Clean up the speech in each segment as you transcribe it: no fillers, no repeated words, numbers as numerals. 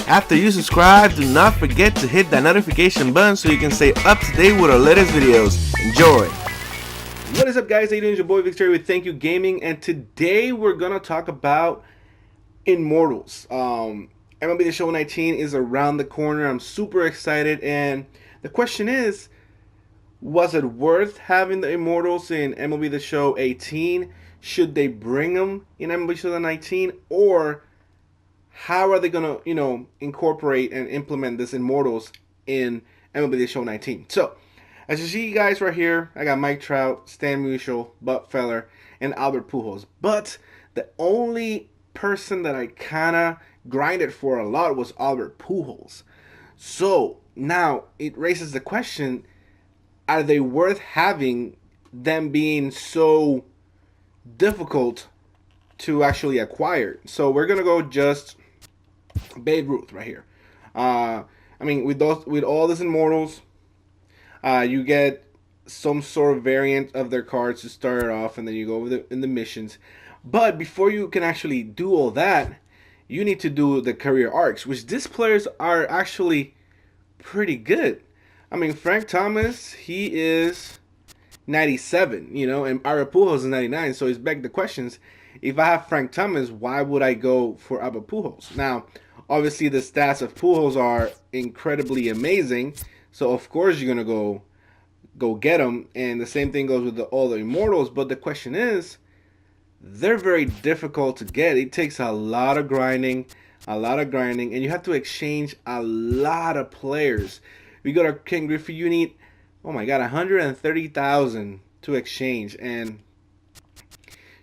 After you subscribe, do not forget to hit that notification button so you can stay up to date with our latest videos. Enjoy! What is up, guys? How you doing? It's your boy Victor with Thank You Gaming, and today we're gonna talk about Immortals. MLB The Show 19 is around the corner. I'm super excited, and the question is, was it worth having the Immortals in MLB The Show 18? Should they bring them in MLB The Show 19, or how are they gonna, incorporate and implement this Immortals in MLB The Show 19? So, as you see, guys, right here, I got Mike Trout, Stan Musial, Buck Feller, and Albert Pujols. But the only person that I kind of grinded for a lot was Albert Pujols. So now it raises the question: are they worth having, them being so difficult to actually acquire? So we're gonna go just Babe Ruth right here. With all these Immortals, you get some sort of variant of their cards to start it off, and then you go over in the missions. But before you can actually do all that, you need to do the career arcs, which these players are actually pretty good. Frank Thomas, he is 97, and Albert Pujols is 99. So it's back the questions: if I have Frank Thomas, why would I go for Albert Pujols? Now, obviously, the stats of Pujols are incredibly amazing, so of course you're gonna go get them. And the same thing goes with all the Immortals. But the question is, they're very difficult to get. It takes a lot of grinding, and you have to exchange a lot of players. We go to Ken Griffey, you need, oh my god, 130,000 to exchange. And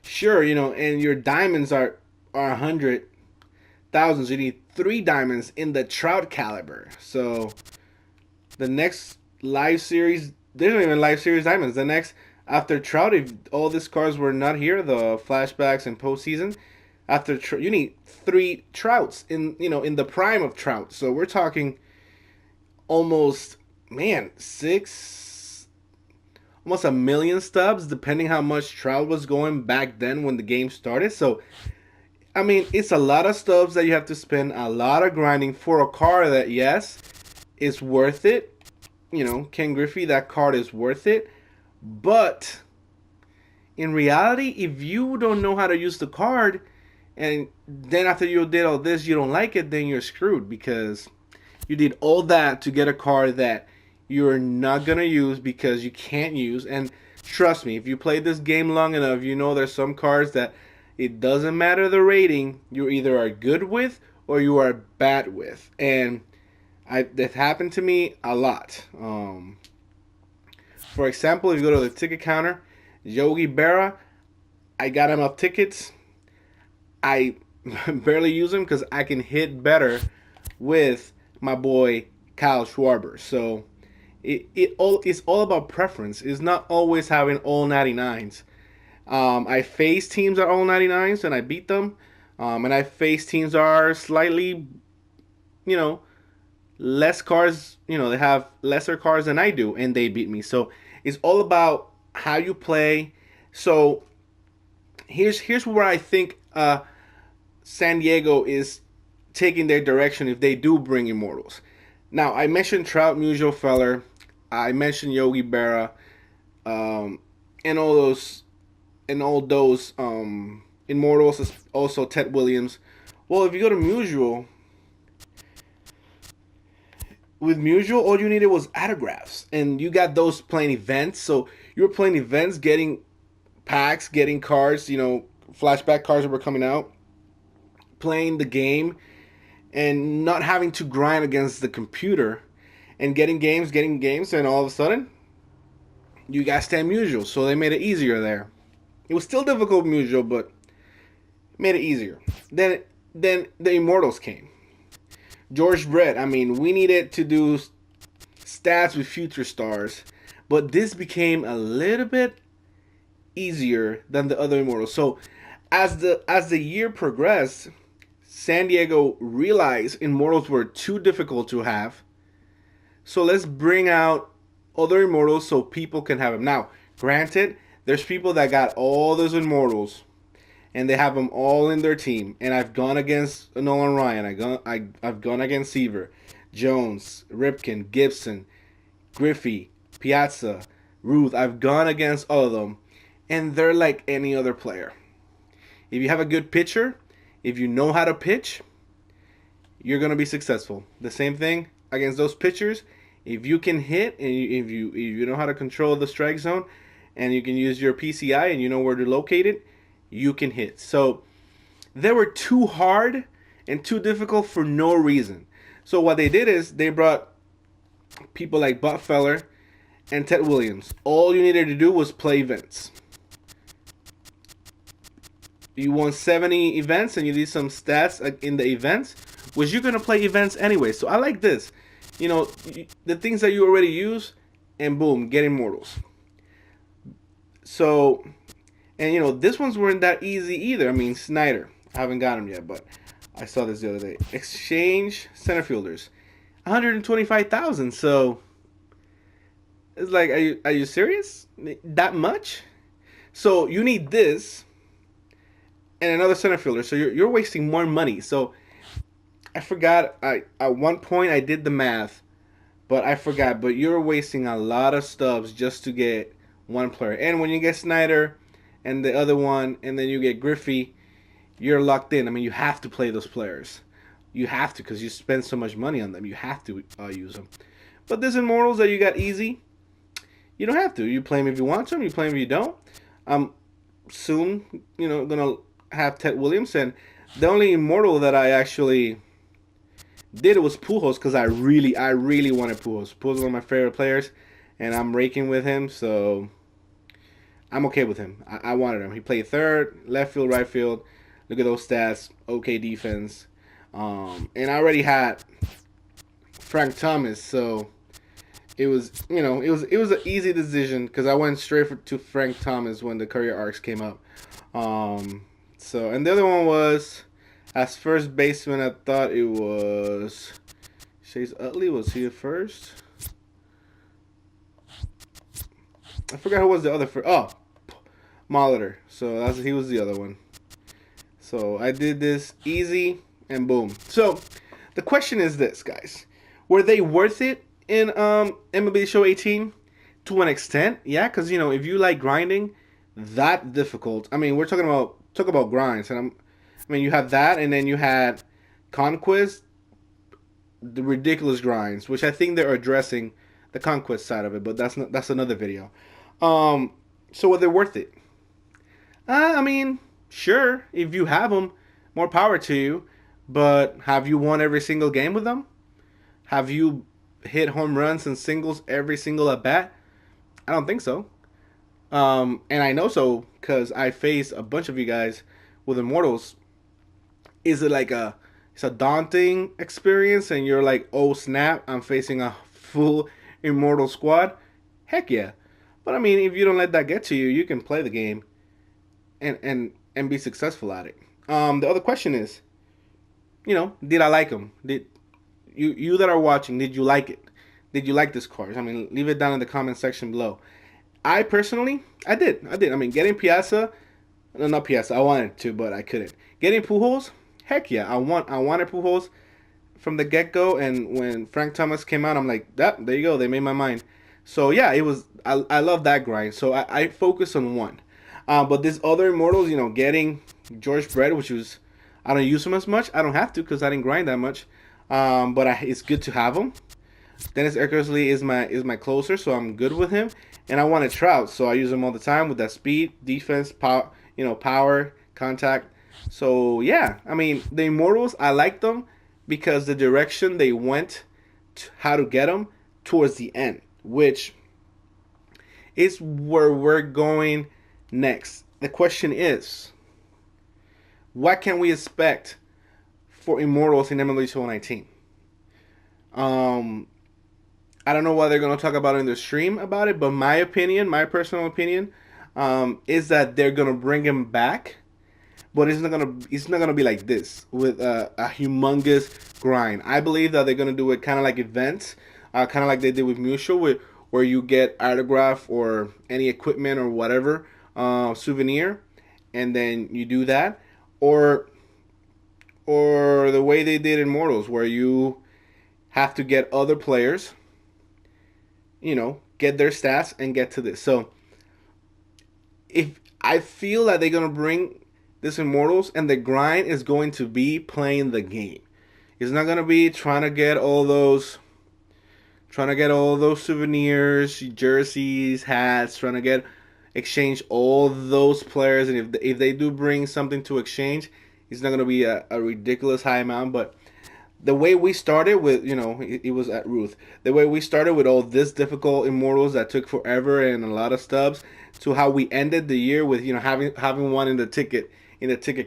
sure, and your diamonds are 100,000, so you need 3 diamonds in the Trout caliber. So the next live series, there's not even live series diamonds. The next, after Trout, if all these cards were not here, the flashbacks and postseason, you need 3 Trouts in the prime of Trout. So we're talking almost, almost 1 million stubs, depending how much Trout was going back then when the game started. So it's a lot of stubs that you have to spend, a lot of grinding for a card that, yes, is worth it. Ken Griffey, that card is worth it. But in reality, if you don't know how to use the card, and then after you did all this, you don't like it, then you're screwed, because you did all that to get a card that you're not going to use because you can't use. And trust me, if you play this game long enough, there's some cards that it doesn't matter the rating, you either are good with or you are bad with. And that happened to me a lot. For example, if you go to the ticket counter, Yogi Berra, I got him up tickets. I barely use him because I can hit better with my boy Kyle Schwarber. So it's all about preference. It's not always having all 99s. I face teams that are all 99s and I beat them. And I face teams that are slightly, less cards, they have lesser cards than I do, and they beat me. So it's all about how you play. So here's where I think San Diego is taking their direction if they do bring Immortals. Now, I mentioned Trout, Musial, Feller. I mentioned Yogi Berra, and all those Immortals, also Ted Williams. Well, if you go to Musial, with Musial, all you needed was autographs, and you got those playing events. So you were playing events, getting packs, getting cards, flashback cards that were coming out, playing the game, and not having to grind against the computer, and getting games, and all of a sudden, you got Stan Musial. So they made it easier there. It was still difficult, Musial, but made it easier. Then the Immortals came. George Brett, we needed to do stats with future stars, but this became a little bit easier than the other Immortals. So as the year progressed, San Diego realized Immortals were too difficult to have. So let's bring out other Immortals so people can have them. Now, granted, there's people that got all those Immortals and they have them all in their team. And I've gone against Nolan Ryan. I've gone against Seaver, Jones, Ripken, Gibson, Griffey, Piazza, Ruth. I've gone against all of them, and they're like any other player. If you have a good pitcher, if you know how to pitch, you're gonna be successful. The same thing against those pitchers. If you can hit and if you know how to control the strike zone, and you can use your PCI and you know where to locate it, you can hit. So they were too hard and too difficult for no reason. So what they did is they brought people like Buck Feller and Ted Williams. All you needed to do was play events. You won 70 events and you did some stats in the events, which you're going to play events anyway. So I like this. You know, the things that you already use, and boom, get Immortals. So, and you know, this ones weren't that easy either. I mean, Snyder, I haven't got him yet, but I saw this the other day. Exchange center fielders, 125,000. So it's like, are you serious? That much? So you need this and another center fielder. So you're wasting more money. So I forgot. At one point I did the math, but I forgot. But you're wasting a lot of stubs just to get one player. And when you get Snyder and the other one, and then you get Griffey, you're locked in. I mean, you have to play those players. You have to, because you spend so much money on them. You have to use them. But this Immortals that you got easy, you don't have to. You play them if you want to. You play them if you don't. Soon, you know, gonna have Ted Williams, and the only Immortal that I actually did was Pujols, because I really wanted Pujols. Pujols is one of my favorite players, and I'm raking with him, so I'm okay with him. I wanted him. He played third, left field, right field. Look at those stats. Okay defense. And I already had Frank Thomas, so it was, you know, it was an easy decision, because I went straight to Frank Thomas when the career arcs came up. So, and the other one was, as first baseman, I thought it was Chase Utley. Was he at first? I forgot who was the other first. Oh, Molitor. So he was the other one. So I did this easy, and boom. So the question is this, guys: were they worth it in MLB Show 18? To an extent, yeah. Because, you know, if you like grinding, that difficult. I mean, we're talking about grinds, and I mean, you have that, and then you had Conquest, the ridiculous grinds, which I think they're addressing the Conquest side of it, but that's another video. So were they worth it? I mean, sure, if you have them, more power to you. But have you won every single game with them? Have you hit home runs and singles every single at bat? I don't think so. And I know so because I faced a bunch of you guys with Immortals. Is it like it's a daunting experience, and you're like, oh snap, I'm facing a full Immortal squad? Heck yeah. But I mean, if you don't let that get to you, you can play the game and be successful at it. The other question is, you know, did I like them? Did you that are watching, did you like it? Did you like this card? I mean, leave it down in the comment section below. I personally, I did. I mean, getting Piazza, no, not Piazza, I wanted to, but I couldn't. Getting Pujols, heck yeah, I wanted Pujols from the get-go, and when Frank Thomas came out, I'm like, there you go, they made my mind. So yeah, it was, I love that grind. So I focus on one. But this other Immortals, you know, getting George Brett, which was, I don't use him as much. I don't have to because I didn't grind that much. But it's good to have him. Dennis Eckersley is my closer, so I'm good with him. And I wanted Trout, so I use him all the time with that speed, defense, power, contact. So yeah, I mean, the Immortals, I like them because the direction they went, how to get them towards the end, which is where we're going next. The question is, what can we expect for Immortals in MLB 2019? I don't know what they're going to talk about in the stream about it, but my opinion, my personal opinion, is that they're going to bring him back, but it's not gonna be like this with a humongous grind. I believe that they're going to do it kind of like events, kind of like they did with Mutual, where you get autograph or any equipment or whatever souvenir, and then you do that, or the way they did in Immortals, where you have to get other players, get their stats and get to this. So if I feel that they're gonna bring this Immortals, and the grind is going to be playing the game. It's not gonna be trying to get all those souvenirs, jerseys, hats, trying to exchange all those players. And if they do bring something to exchange, it's not gonna be a ridiculous high amount. But the way we started with, it was at Ruth. The way we started with all this difficult Immortals that took forever and a lot of stubs, to how we ended the year with, having one in the ticket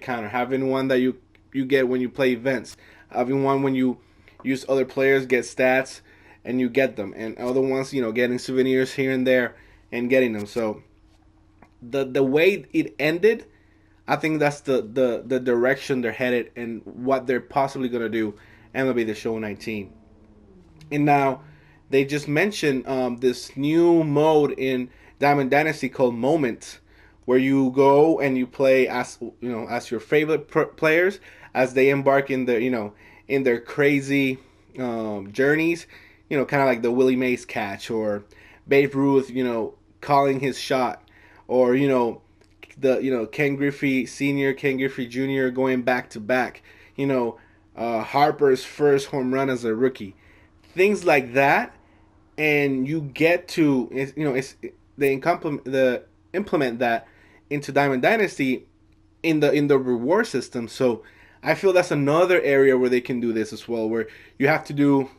counter, having one that you get when you play events, having one when you use other players, get stats, and you get them, and other ones, getting souvenirs here and there and getting them. So the way it ended, I think that's the direction they're headed and what they're possibly gonna do. MLB The Show 19. And now they just mentioned this new mode in Diamond Dynasty called Moments, where you go and you play as your favorite players as they embark in their crazy journeys. Kind of like the Willie Mays catch, or Babe Ruth, calling his shot, or the Ken Griffey Sr., Ken Griffey Jr. going back to back. Harper's first home run as a rookie, things like that, and you get to they implement that into Diamond Dynasty in the reward system. So I feel that's another area where they can do this as well, where you have to do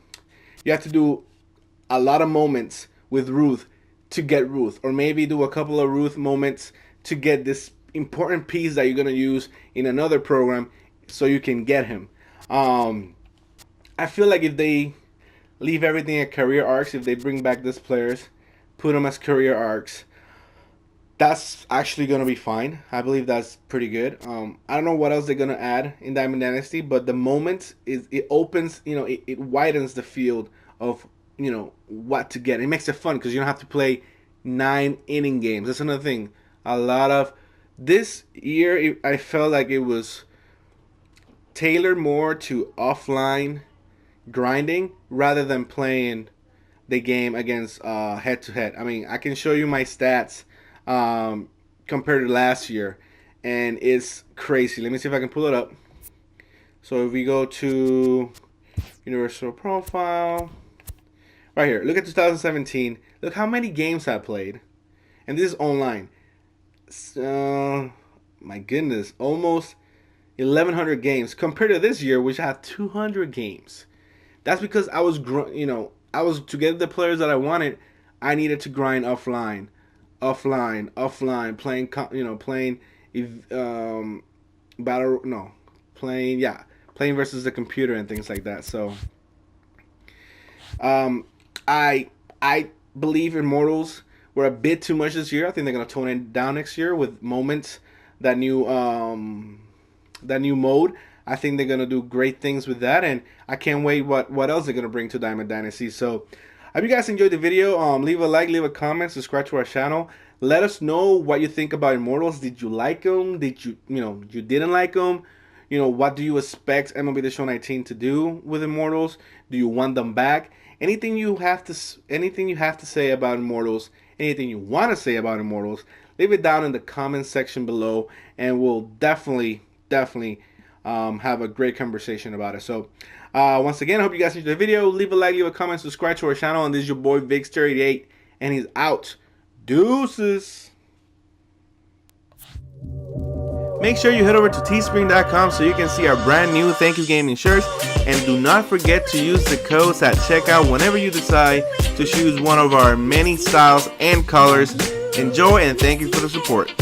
a lot of moments with Ruth to get Ruth, or maybe do a couple of Ruth moments to get this important piece that you're gonna use in another program, so you can get him. I feel like if they leave everything at career arcs, if they bring back these players, put them as career arcs, that's actually going to be fine. I believe that's pretty good. I don't know what else they're going to add in Diamond Dynasty, but the moment it opens, it widens the field of, what to get. It makes it fun because you don't have to play 9-inning games. That's another thing. A lot of this year, I felt like it was tailored more to offline grinding rather than playing the game against head to head. I mean, I can show you my stats compared to last year, and it's crazy. Let me see if I can pull it up. So if we go to Universal Profile, right here, look at 2017. Look how many games I played, and this is online. My goodness, almost 1,100 games compared to this year, which had 200 games. That's because I was, to get the players that I wanted, I needed to grind offline, playing versus the computer and things like that. So, I believe Immortals were a bit too much this year. I think they're gonna tone it down next year with Moments, that new mode. I think they're gonna do great things with that, and I can't wait what else they're gonna bring to Diamond Dynasty. So I hope you guys enjoyed the video. Leave a like, leave a comment, subscribe to our channel. Let us know what you think about Immortals. Did you like them? Did you didn't like them? What do you expect MLB The Show 19 to do with Immortals? Do you want them back? Anything you have to say about Immortals, anything you want to say about Immortals, leave it down in the comment section below, and we'll definitely have a great conversation about it. So once again, I hope you guys enjoyed the video. Leave a like, leave a comment, subscribe to our channel, and this is your boy Vix38, and he's out. Deuces. Make sure you head over to teespring.com so you can see our brand new Thank You Gaming shirts, and do not forget to use the codes at checkout whenever you decide to choose one of our many styles and colors. Enjoy, and thank you for the support.